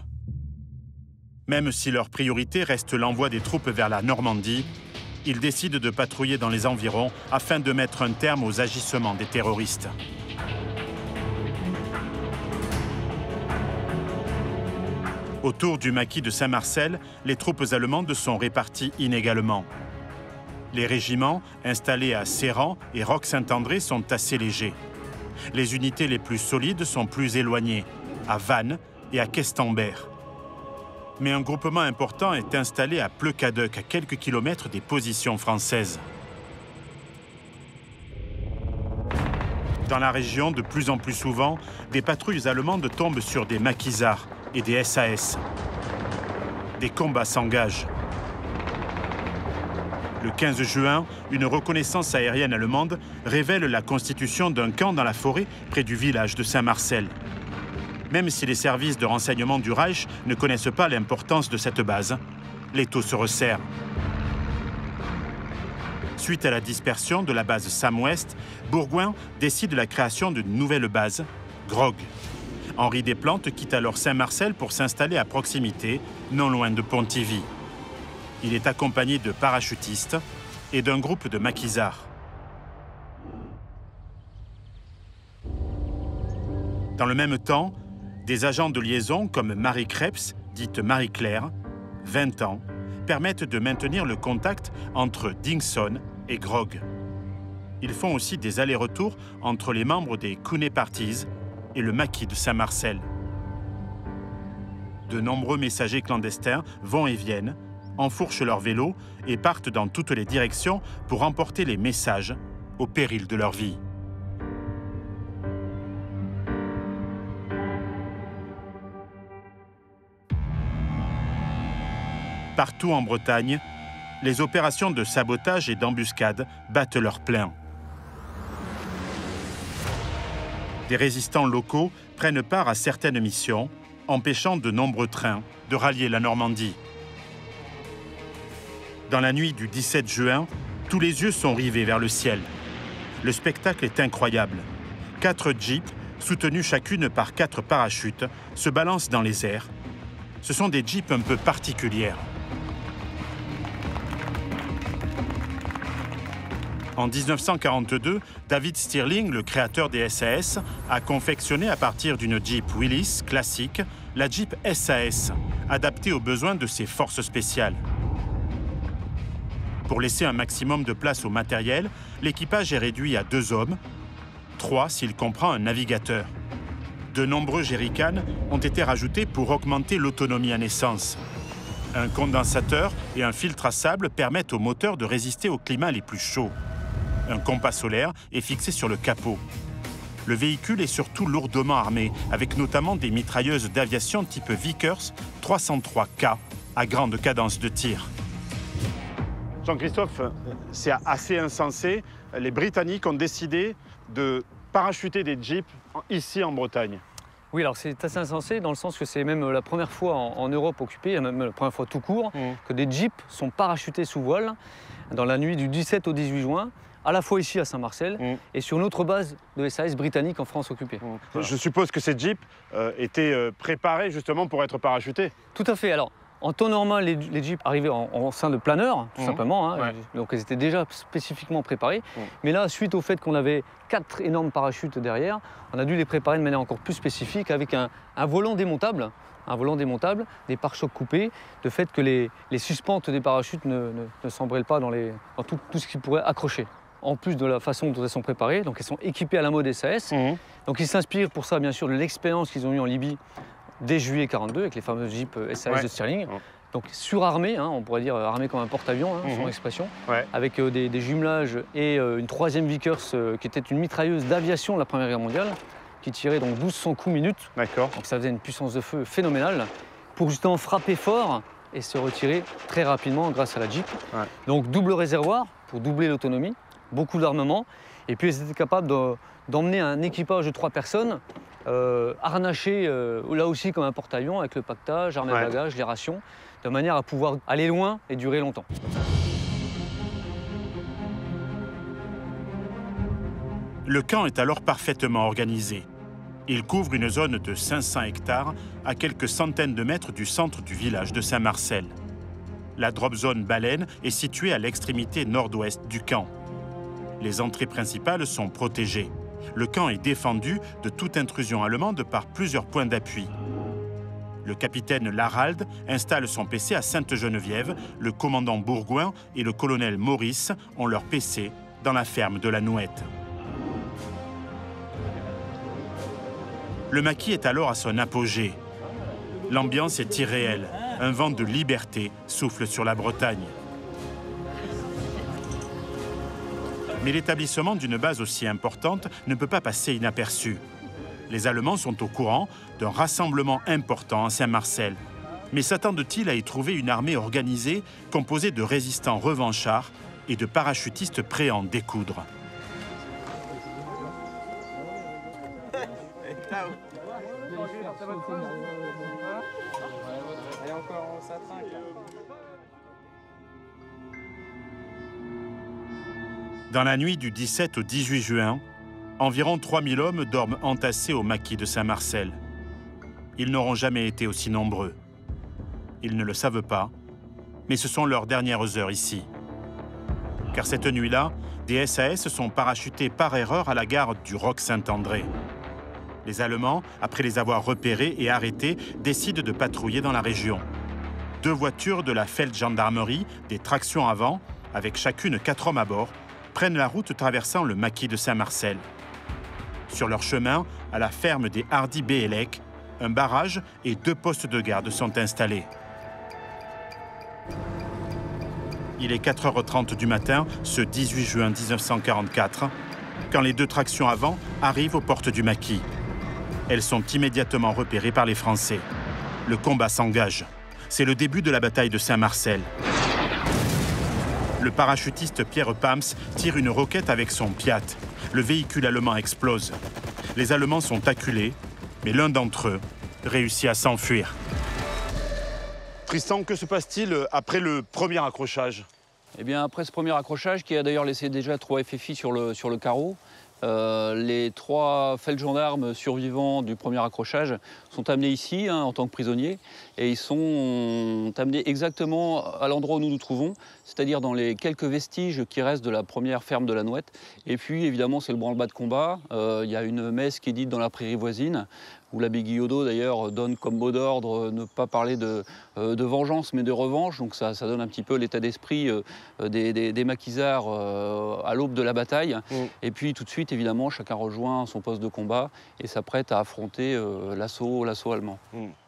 Même si leur priorité reste l'envoi des troupes vers la Normandie, ils décident de patrouiller dans les environs afin de mettre un terme aux agissements des terroristes. Autour du maquis de Saint-Marcel, les troupes allemandes sont réparties inégalement. Les régiments installés à Séran et Roque-Saint-André sont assez légers. Les unités les plus solides sont plus éloignées, à Vannes et à Questembert. Mais un groupement important est installé à Pleucaduc, à quelques kilomètres des positions françaises. Dans la région, de plus en plus souvent, des patrouilles allemandes tombent sur des maquisards et des SAS. Des combats s'engagent. Le 15 juin, une reconnaissance aérienne allemande révèle la constitution d'un camp dans la forêt près du village de Saint-Marcel. Même si les services de renseignement du Reich ne connaissent pas l'importance de cette base, l'étau se resserre. Suite à la dispersion de la base Sam-Ouest, Bourgoin décide la création d'une nouvelle base, Grog. Henri Desplantes quitte alors Saint-Marcel pour s'installer à proximité, non loin de Pontivy. Il est accompagné de parachutistes et d'un groupe de maquisards. Dans le même temps, des agents de liaison comme Marie Krebs, dite Marie-Claire, 20 ans, permettent de maintenir le contact entre Dingson et Grog. Ils font aussi des allers-retours entre les membres des Kuné Parties et le maquis de Saint-Marcel. De nombreux messagers clandestins vont et viennent, enfourchent leurs vélos et partent dans toutes les directions pour emporter les messages au péril de leur vie. Partout en Bretagne, les opérations de sabotage et d'embuscade battent leur plein. Des résistants locaux prennent part à certaines missions, empêchant de nombreux trains de rallier la Normandie. Dans la nuit du 17 juin, tous les yeux sont rivés vers le ciel. Le spectacle est incroyable. 4 jeeps, soutenus chacune par 4 parachutes, se balancent dans les airs. Ce sont des jeeps un peu particulières. En 1942, David Stirling, le créateur des SAS, a confectionné à partir d'une Jeep Willys classique la Jeep SAS, adaptée aux besoins de ses forces spéciales. Pour laisser un maximum de place au matériel, l'équipage est réduit à 2 hommes, 3 s'il comprend un navigateur. De nombreux jerrycans ont été rajoutés pour augmenter l'autonomie en essence. Un condensateur et un filtre à sable permettent au moteur de résister aux climats les plus chauds. Un compas solaire est fixé sur le capot. Le véhicule est surtout lourdement armé, avec notamment des mitrailleuses d'aviation type Vickers 303K à grande cadence de tir. Jean-Christophe, c'est assez insensé. Les Britanniques ont décidé de parachuter des jeeps ici en Bretagne. Oui, alors c'est assez insensé dans le sens que c'est même la première fois en Europe occupée, même la première fois tout court, que des jeeps sont parachutés sous voile dans la nuit du 17 au 18 juin. à la fois ici à Saint-Marcel et sur une autre base de SAS britannique en France occupée. Voilà. Je suppose que ces jeeps étaient préparés justement pour être parachutés. Tout à fait. Alors, en temps normal, les jeeps arrivaient en sein de planeur, tout simplement. Hein. Donc, ils étaient déjà spécifiquement préparés. Mais là, suite au fait qu'on avait 4 énormes parachutes derrière, on a dû les préparer de manière encore plus spécifique avec un volant démontable. Des pare-chocs coupés, de fait que les suspentes des parachutes ne s'embrellent pas dans tout ce qui pourrait accrocher. En plus de la façon dont elles sont préparées, donc elles sont équipées à la mode SAS. Donc ils s'inspirent pour ça bien sûr de l'expérience qu'ils ont eue en Libye dès juillet 1942 avec les fameux jeeps SAS de Stirling. Donc surarmés, hein, on pourrait dire armés comme un porte-avions, son expression, avec des jumelages et une 3e Vickers qui était une mitrailleuse d'aviation de la Première Guerre mondiale, qui tirait donc 1200 coups minute. D'accord. Donc ça faisait une puissance de feu phénoménale pour justement frapper fort et se retirer très rapidement grâce à la Jeep. Donc double réservoir pour doubler l'autonomie, beaucoup d'armement. Et puis ils étaient capables d'emmener un équipage de 3 personnes harnachés là aussi comme un porte-avions avec le pactage, armes et bagages, les rations, de manière à pouvoir aller loin et durer longtemps. Le camp est alors parfaitement organisé. Il couvre une zone de 500 hectares à quelques centaines de mètres du centre du village de Saint-Marcel. La drop zone Baleine est située à l'extrémité nord-ouest du camp. Les entrées principales sont protégées. Le camp est défendu de toute intrusion allemande par plusieurs points d'appui. Le capitaine Laralde installe son PC à Sainte-Geneviève, le commandant Bourgoin et le colonel Maurice ont leur PC dans la ferme de la Nouette. Le maquis est alors à son apogée. L'ambiance est irréelle. Un vent de liberté souffle sur la Bretagne. Mais l'établissement d'une base aussi importante ne peut pas passer inaperçu. Les Allemands sont au courant d'un rassemblement important à Saint-Marcel. Mais s'attendent-ils à y trouver une armée organisée composée de résistants revanchards et de parachutistes prêts à en découdre? Dans la nuit du 17 au 18 juin, environ 3000 hommes dorment entassés au maquis de Saint-Marcel. Ils n'auront jamais été aussi nombreux. Ils ne le savent pas, mais ce sont leurs dernières heures ici. Car cette nuit-là, des SAS sont parachutés par erreur à la gare du Roc-Saint-André. Les Allemands, après les avoir repérés et arrêtés, décident de patrouiller dans la région. 2 voitures de la Feldgendarmerie, des tractions avant, avec chacune 4 hommes à bord, prennent la route traversant le maquis de Saint-Marcel. Sur leur chemin, à la ferme des Hardy Béélec, un barrage et 2 postes de garde sont installés. Il est 4h30 du matin, ce 18 juin 1944, quand les 2 tractions avant arrivent aux portes du maquis. Elles sont immédiatement repérées par les Français. Le combat s'engage. C'est le début de la bataille de Saint-Marcel. Le parachutiste Pierre Pams tire une roquette avec son Piat. Le véhicule allemand explose. Les Allemands sont acculés, mais l'un d'entre eux réussit à s'enfuir. Tristan, que se passe-t-il après le premier accrochage? Eh bien, après ce premier accrochage, qui a d'ailleurs laissé déjà 3 FFI sur le carreau, les 3 feldgendarmes survivants du premier accrochage sont amenés ici en tant que prisonniers et ils sont amenés exactement à l'endroit où nous nous trouvons, c'est-à-dire dans les quelques vestiges qui restent de la première ferme de la Nouette. Et puis évidemment c'est le branle-bas de combat, il y a une messe qui est dite dans la prairie voisine, où l'abbé Guillodeau d'ailleurs donne comme mot d'ordre ne pas parler de vengeance mais de revanche, donc ça donne un petit peu l'état d'esprit des maquisards à l'aube de la bataille. Et puis tout de suite évidemment chacun rejoint son poste de combat et s'apprête à affronter l'assaut allemand.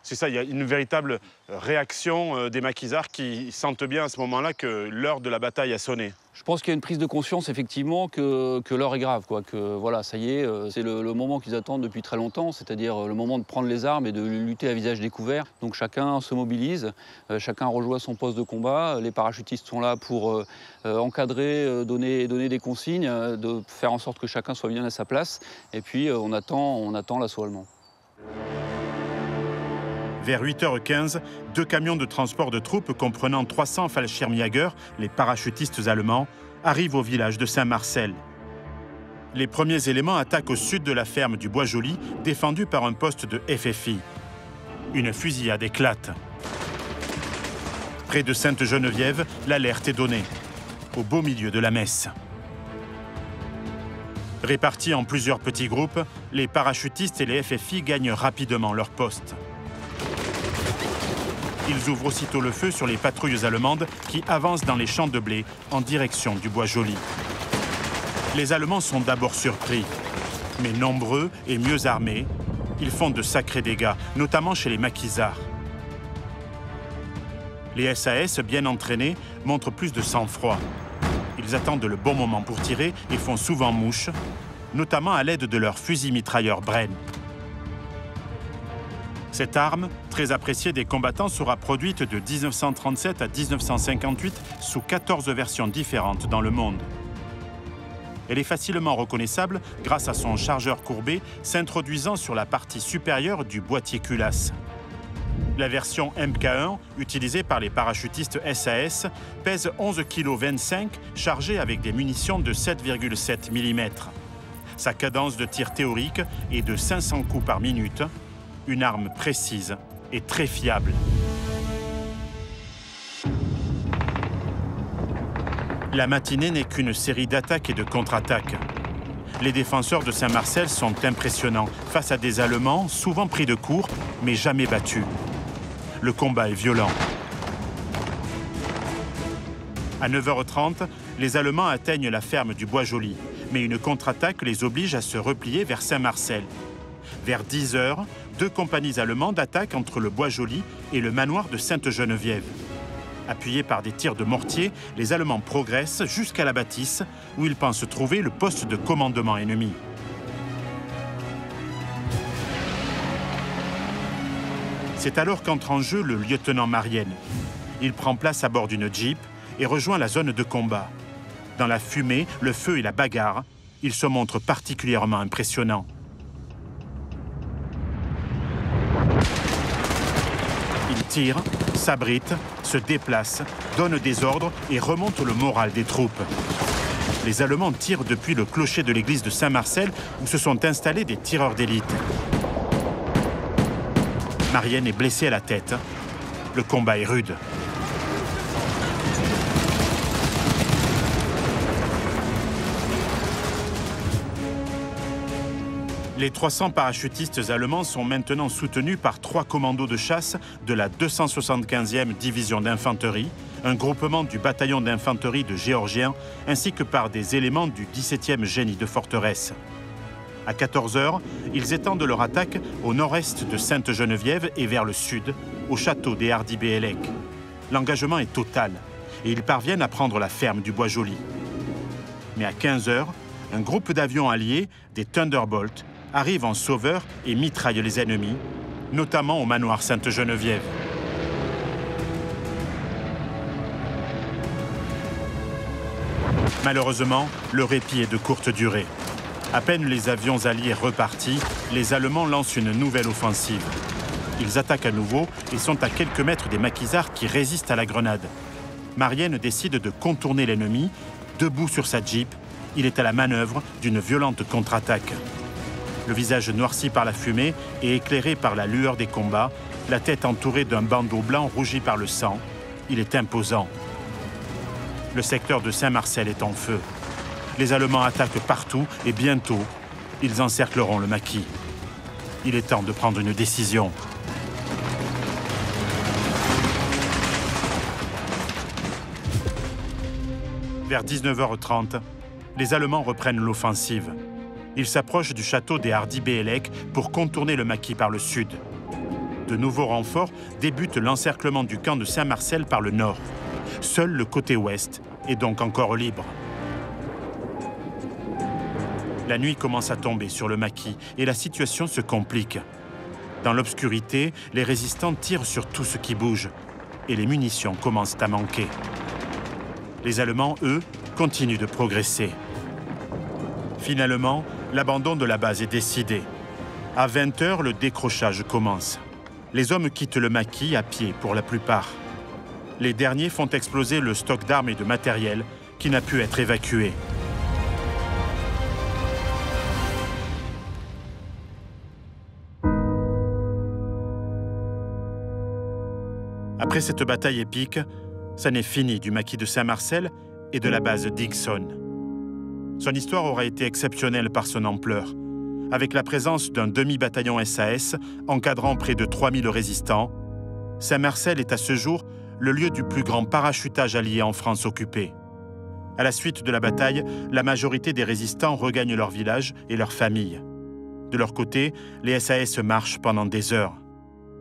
C'est ça, il y a une véritable réaction des maquisards qui sentent bien à ce moment-là que l'heure de la bataille a sonné. Je pense qu'il y a une prise de conscience effectivement que l'heure est grave, que voilà, ça y est, c'est le moment qu'ils attendent depuis très longtemps, c'est-à-dire le moment de prendre les armes et de lutter à visage découvert. Donc chacun se mobilise, chacun rejoint son poste de combat, les parachutistes sont là pour encadrer, donner des consignes, de faire en sorte que chacun soit bien à sa place, et puis on attend l'assaut allemand. Vers 8h15, 2 camions de transport de troupes comprenant 300 Fallschirmjäger, les parachutistes allemands, arrivent au village de Saint-Marcel. Les premiers éléments attaquent au sud de la ferme du Bois-Joli, défendue par un poste de FFI. Une fusillade éclate. Près de Sainte-Geneviève, l'alerte est donnée, au beau milieu de la messe. Répartis en plusieurs petits groupes, les parachutistes et les FFI gagnent rapidement leur poste. Ils ouvrent aussitôt le feu sur les patrouilles allemandes qui avancent dans les champs de blé en direction du Bois-Joli. Les Allemands sont d'abord surpris, mais nombreux et mieux armés, ils font de sacrés dégâts, notamment chez les maquisards. Les SAS, bien entraînés, montrent plus de sang-froid. Ils attendent le bon moment pour tirer et font souvent mouche, notamment à l'aide de leur fusil mitrailleur Bren. Cette arme, très appréciée des combattants, sera produite de 1937 à 1958 sous 14 versions différentes dans le monde. Elle est facilement reconnaissable grâce à son chargeur courbé s'introduisant sur la partie supérieure du boîtier culasse. La version MK1, utilisée par les parachutistes SAS, pèse 11,25 kg, chargée avec des munitions de 7,7 mm. Sa cadence de tir théorique est de 500 coups par minute, une arme précise et très fiable. La matinée n'est qu'une série d'attaques et de contre-attaques. Les défenseurs de Saint-Marcel sont impressionnants face à des Allemands souvent pris de court, mais jamais battus. Le combat est violent. À 9h30, les Allemands atteignent la ferme du Bois-Joli, mais une contre-attaque les oblige à se replier vers Saint-Marcel. Vers 10h, 2 compagnies allemandes attaquent entre le Bois-Joli et le manoir de Sainte-Geneviève. Appuyés par des tirs de mortier, les Allemands progressent jusqu'à la bâtisse, où ils pensent trouver le poste de commandement ennemi. C'est alors qu'entre en jeu le lieutenant Marienne. Il prend place à bord d'une Jeep et rejoint la zone de combat. Dans la fumée, le feu et la bagarre, il se montre particulièrement impressionnant. Il tire, s'abrite, se déplace, donne des ordres et remonte le moral des troupes. Les Allemands tirent depuis le clocher de l'église de Saint-Marcel où se sont installés des tireurs d'élite. Marienne est blessée à la tête. Le combat est rude. Les 300 parachutistes allemands sont maintenant soutenus par 3 commandos de chasse de la 275e division d'infanterie, un groupement du bataillon d'infanterie de Géorgiens, ainsi que par des éléments du 17e génie de forteresse. À 14h, ils étendent leur attaque au nord-est de Sainte-Geneviève et vers le sud, au château des Hardy-Bellec. L'engagement est total et ils parviennent à prendre la ferme du Bois-Joli. Mais à 15h, un groupe d'avions alliés, des Thunderbolts, arrive en sauveur et mitraille les ennemis, notamment au manoir Sainte-Geneviève. Malheureusement, le répit est de courte durée. À peine les avions alliés repartis, les Allemands lancent une nouvelle offensive. Ils attaquent à nouveau et sont à quelques mètres des maquisards qui résistent à la grenade. Marienne décide de contourner l'ennemi. Debout sur sa Jeep, il est à la manœuvre d'une violente contre-attaque. Le visage noirci par la fumée et éclairé par la lueur des combats, la tête entourée d'un bandeau blanc rougi par le sang, il est imposant. Le secteur de Saint-Marcel est en feu. Les Allemands attaquent partout et bientôt, ils encercleront le maquis. Il est temps de prendre une décision. Vers 19h30, les Allemands reprennent l'offensive. Ils s'approchent du château des Hardy-Bellec pour contourner le maquis par le sud. De nouveaux renforts débutent l'encerclement du camp de Saint-Marcel par le nord. Seul le côté ouest est donc encore libre. La nuit commence à tomber sur le maquis et la situation se complique. Dans l'obscurité, les résistants tirent sur tout ce qui bouge et les munitions commencent à manquer. Les Allemands, eux, continuent de progresser. Finalement, l'abandon de la base est décidé. À 20h, le décrochage commence. Les hommes quittent le maquis à pied pour la plupart. Les derniers font exploser le stock d'armes et de matériel qui n'a pu être évacué. Après cette bataille épique, ça n'est fini du maquis de Saint-Marcel et de la base Dixon. Son histoire aura été exceptionnelle par son ampleur, avec la présence d'un demi-bataillon SAS encadrant près de 3000 résistants. Saint-Marcel est à ce jour le lieu du plus grand parachutage allié en France occupée. À la suite de la bataille, la majorité des résistants regagnent leur village et leurs familles. De leur côté, les SAS marchent pendant des heures.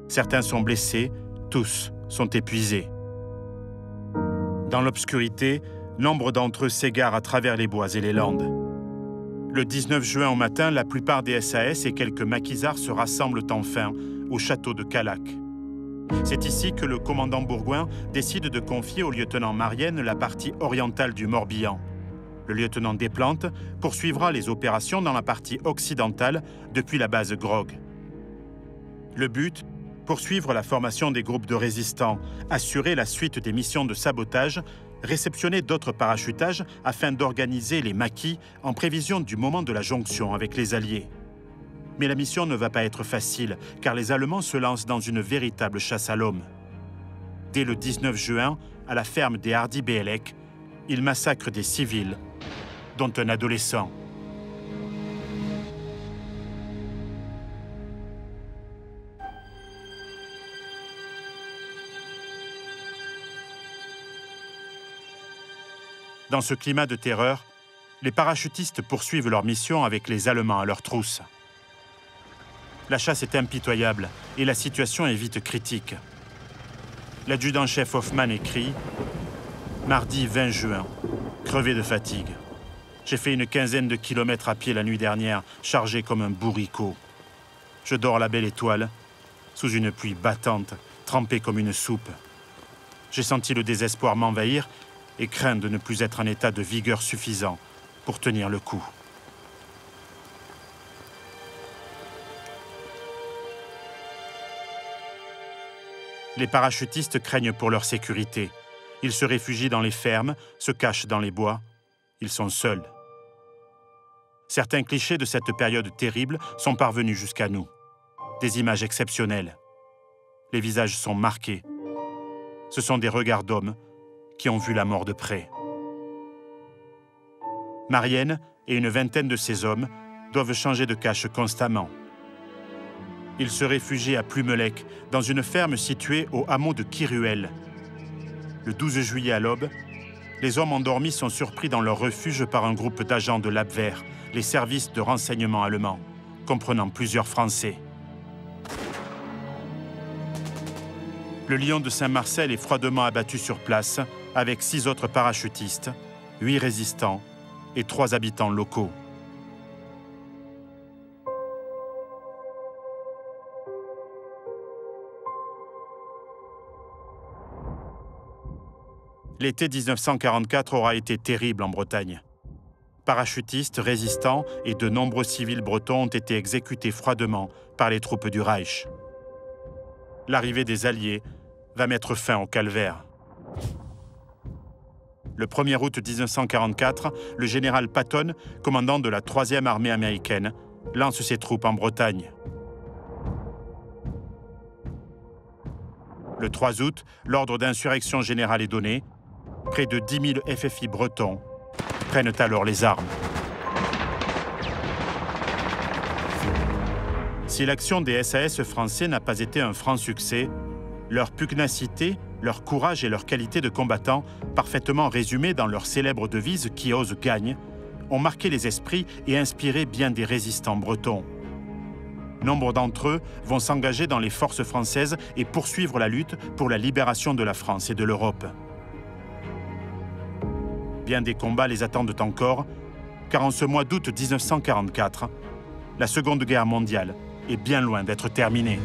Certains sont blessés, tous sont épuisés. Dans l'obscurité, nombre d'entre eux s'égarent à travers les bois et les landes. Le 19 juin au matin, la plupart des SAS et quelques maquisards se rassemblent enfin au château de Callac. C'est ici que le commandant Bourgoin décide de confier au lieutenant Marienne la partie orientale du Morbihan. Le lieutenant Desplantes poursuivra les opérations dans la partie occidentale depuis la base Grog. Le but, poursuivre la formation des groupes de résistants, assurer la suite des missions de sabotage, réceptionner d'autres parachutages afin d'organiser les maquis en prévision du moment de la jonction avec les Alliés. Mais la mission ne va pas être facile, car les Allemands se lancent dans une véritable chasse à l'homme. Dès le 19 juin, à la ferme des Hardy Bélec, ils massacrent des civils, dont un adolescent. Dans ce climat de terreur, les parachutistes poursuivent leur mission avec les Allemands à leur trousse. La chasse est impitoyable et la situation est vite critique. L'adjudant-chef Hoffmann écrit « Mardi 20 juin, crevé de fatigue. J'ai fait une quinzaine de kilomètres à pied la nuit dernière, chargé comme un bourricot. Je dors à la belle étoile, sous une pluie battante, trempée comme une soupe. J'ai senti le désespoir m'envahir et crains de ne plus être en état de vigueur suffisant pour tenir le coup. » Les parachutistes craignent pour leur sécurité. Ils se réfugient dans les fermes, se cachent dans les bois. Ils sont seuls. Certains clichés de cette période terrible sont parvenus jusqu'à nous. Des images exceptionnelles. Les visages sont marqués. Ce sont des regards d'hommes qui ont vu la mort de près. Marienne et une vingtaine de ses hommes doivent changer de cache constamment. Ils se réfugient à Plumelec, dans une ferme située au hameau de Kiruel. Le 12 juillet à l'aube, les hommes endormis sont surpris dans leur refuge par un groupe d'agents de l'Abwehr, les services de renseignement allemands, comprenant plusieurs Français. Le lion de Saint-Marcel est froidement abattu sur place, avec 6 autres parachutistes, 8 résistants et 3 habitants locaux. L'été 1944 aura été terrible en Bretagne. Parachutistes, résistants et de nombreux civils bretons ont été exécutés froidement par les troupes du Reich. L'arrivée des Alliés va mettre fin au calvaire. Le 1er août 1944, le général Patton, commandant de la 3e armée américaine, lance ses troupes en Bretagne. Le 3 août, l'ordre d'insurrection générale est donné. Près de 10 000 FFI bretons prennent alors les armes. Si l'action des SAS français n'a pas été un franc succès, leur pugnacité, leur courage et leur qualité de combattants, parfaitement résumés dans leur célèbre devise « Qui ose gagne », ont marqué les esprits et inspiré bien des résistants bretons. Nombre d'entre eux vont s'engager dans les forces françaises et poursuivre la lutte pour la libération de la France et de l'Europe. Bien des combats les attendent encore, car en ce mois d'août 1944, la Seconde Guerre mondiale est bien loin d'être terminée.